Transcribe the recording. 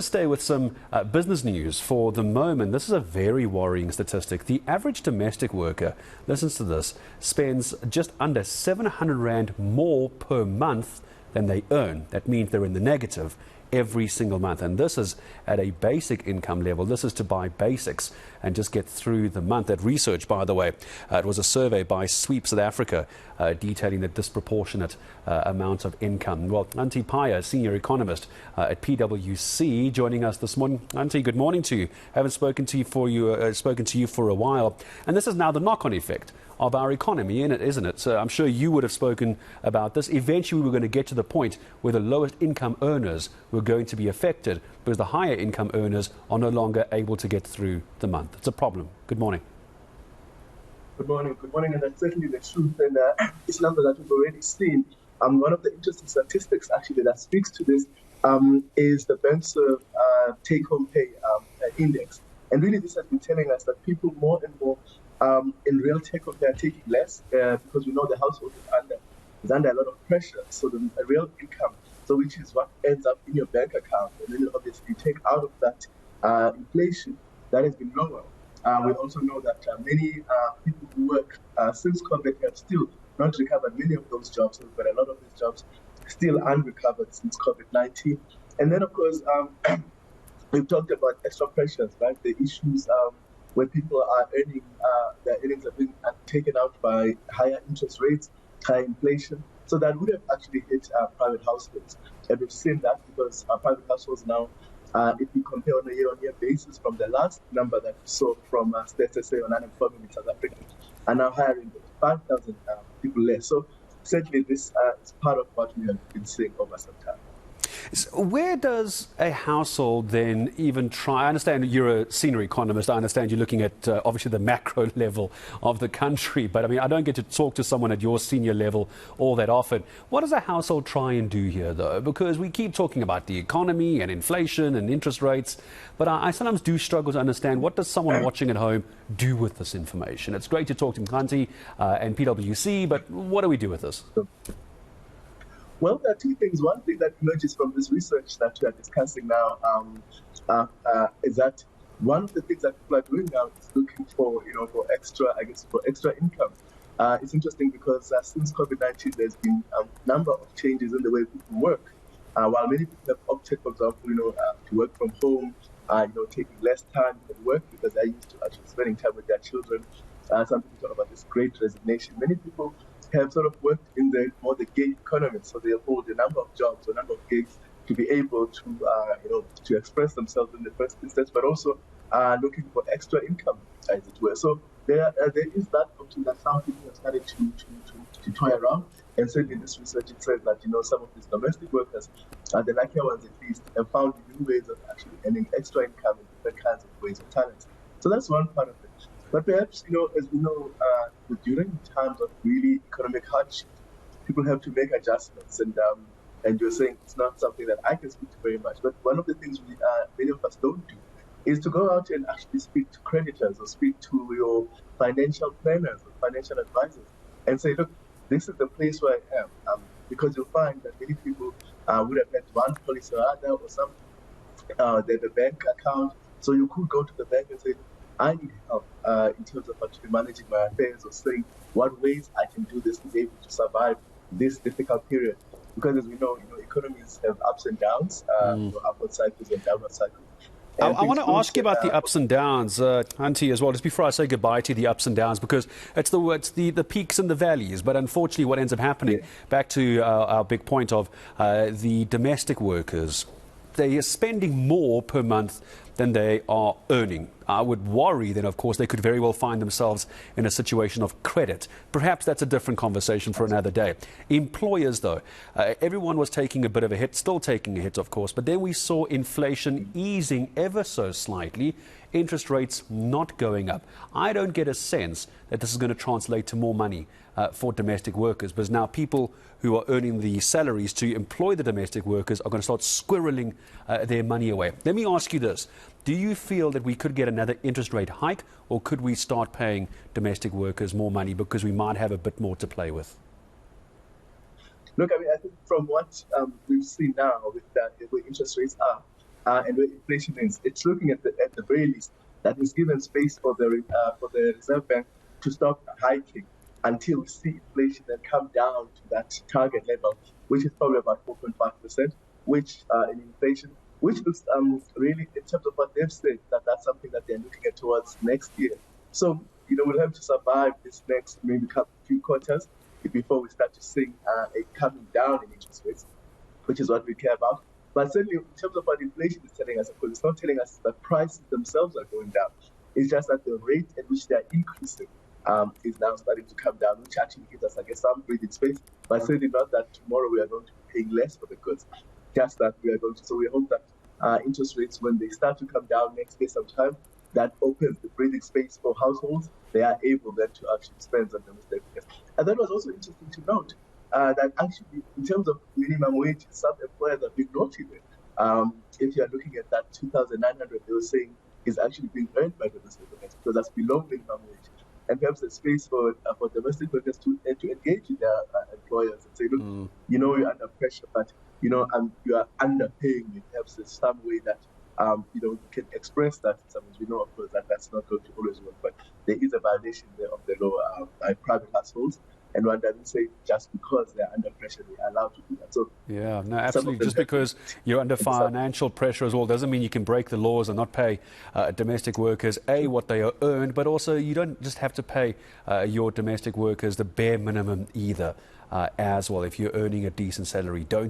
stay with some business news for the moment. This is a very worrying statistic. The average domestic worker, listen to this, spends just under 700 Rand more per month than they earn. That means they're in the negative every single month, and this is at a basic income level. This is to buy basics and just get through the month. That research, by the way, it was a survey by SweepSouth Africa detailing the disproportionate amount of income. Well, Xhanti Payi, senior economist at PwC, joining us this morning. Xhanti, good morning to you. Haven't spoken to you for a while, and this is now the knock-on effect of our economy, isn't it? So I'm sure you would have spoken about this. Eventually, we're going to get to the point where the lowest income earners were going to be affected because the higher income earners are no longer able to get through the month. It's a problem. Good morning. Good morning, and that's certainly the truth. And this number that we've already seen, one of the interesting statistics actually that speaks to this is the BEMSERV take-home pay index. And really, this has been telling us that people more and more in real take-home pay are taking less because we know the household is under a lot of pressure. So the real income, so which is what ends up in your bank account, and then obviously you take out of that inflation that has been lower. We also know that many people who work since COVID have still not recovered many of those jobs, but a lot of these jobs still unrecovered since COVID-19. And then, of course, we've talked about extra pressures, right? The issues where people are earning, their earnings are being taken out by higher interest rates, higher inflation. So that would have actually hit private households. And we've seen that because private households now, if you compare on a year-on-year basis from the last number that we saw from Stats SA on unemployment in South Africa, are now hiring 5,000 people less. So certainly this is part of what we have been seeing over some time. So where does a household then even try? I understand you're a senior economist. I understand you're looking at obviously the macro level of the country. But I mean, I don't get to talk to someone at your senior level all that often. What does a household try and do here, though? Because we keep talking about the economy and inflation and interest rates. But I sometimes do struggle to understand, what does someone watching at home do with this information? It's great to talk to Xhanti and PwC, but what do we do with this? Well, there are two things. One thing that emerges from this research that we are discussing now is that one of the things that people are doing now is looking for, for extra income. It's interesting because since COVID-19, there's been a number of changes in the way people work. While many people have opted, for example, to work from home, taking less time at work because they're used to actually spending time with their children. Some people talk about this great resignation. Many people have sort of worked in the gig economy, so they hold a number of jobs, a number of gigs to be able to, to express themselves in the first instance, but also looking for extra income, as it were. So there is that option that some people have started to toy around, and certainly in this research it says that some of these domestic workers, the luckier ones at least, have found new ways of actually earning extra income in different kinds of ways and talents. So that's one part of it. But perhaps, as we know, during times of really economic hardship, people have to make adjustments. And you're saying it's not something that I can speak to very much. But one of the things many of us don't do is to go out and actually speak to creditors or speak to your financial planners or financial advisors and say, look, this is the place where I am. Because you'll find that many people would have had one policy or other or some the bank account. So you could go to the bank and say, I need help in terms of actually managing my affairs or saying what ways I can do this to be able to survive this difficult period. Because as we know, economies have ups and downs, upward cycles and downward cycles. And I want to ask you about the ups and downs, Xhanti, as well, just before I say goodbye to the ups and downs, because it's the peaks and the valleys. But unfortunately, what ends up happening, back to our big point of the domestic workers, they are spending more per month than they are earning. I would worry then, of course, they could very well find themselves in a situation of credit. Perhaps that's a different conversation for another day. Employers, though, everyone was taking a bit of a hit, still taking a hit, of course, but then we saw inflation easing ever so slightly, interest rates not going up. I don't get a sense that this is going to translate to more money for domestic workers, because now people who are earning the salaries to employ the domestic workers are going to start squirreling their money away. Let me ask you this. Do you feel that we could get another interest rate hike, or could we start paying domestic workers more money because we might have a bit more to play with? Look, I think from what we've seen now with that, where interest rates are, and where inflation is. It's looking at the very least that is given space for the Reserve Bank to stop hiking until we see inflation then come down to that target level, which is probably about 4.5%, which in inflation, which looks really, in terms of what they've said, that's something that they're looking at towards next year. So, we'll have to survive this next maybe few quarters before we start to see a coming down in interest rates, which is what we care about. But certainly, in terms of what inflation is telling us, of course, it's not telling us that prices themselves are going down. It's just that the rate at which they're increasing is now starting to come down, which actually gives us, I guess, some breathing space. But certainly not that tomorrow we are going to be paying less for the goods. Just that we are going to. So we hope that interest rates, when they start to come down next year sometime, that opens the breathing space for households. They are able then to actually spend on domestic goods. And that was also interesting to note that actually, in terms of minimum wage, some employers have been noting it. If you are looking at that 2,900, they were saying is actually being earned by domestic workers because that's below minimum wage. And perhaps a space for domestic workers to engage with their employers and say, look, you're under pressure, but you are underpaying me. Perhaps there's some way that you can express that in some ways. We know, of course, that that's not going to always work, but there is a violation there of the law by private households. And one doesn't say just because they're under pressure, they're allowed to do that. So yeah, no, absolutely. Just because you're under financial pressure as well doesn't mean you can break the laws and not pay domestic workers, what they are earned, but also you don't just have to pay your domestic workers the bare minimum either as well. If you're earning a decent salary, don't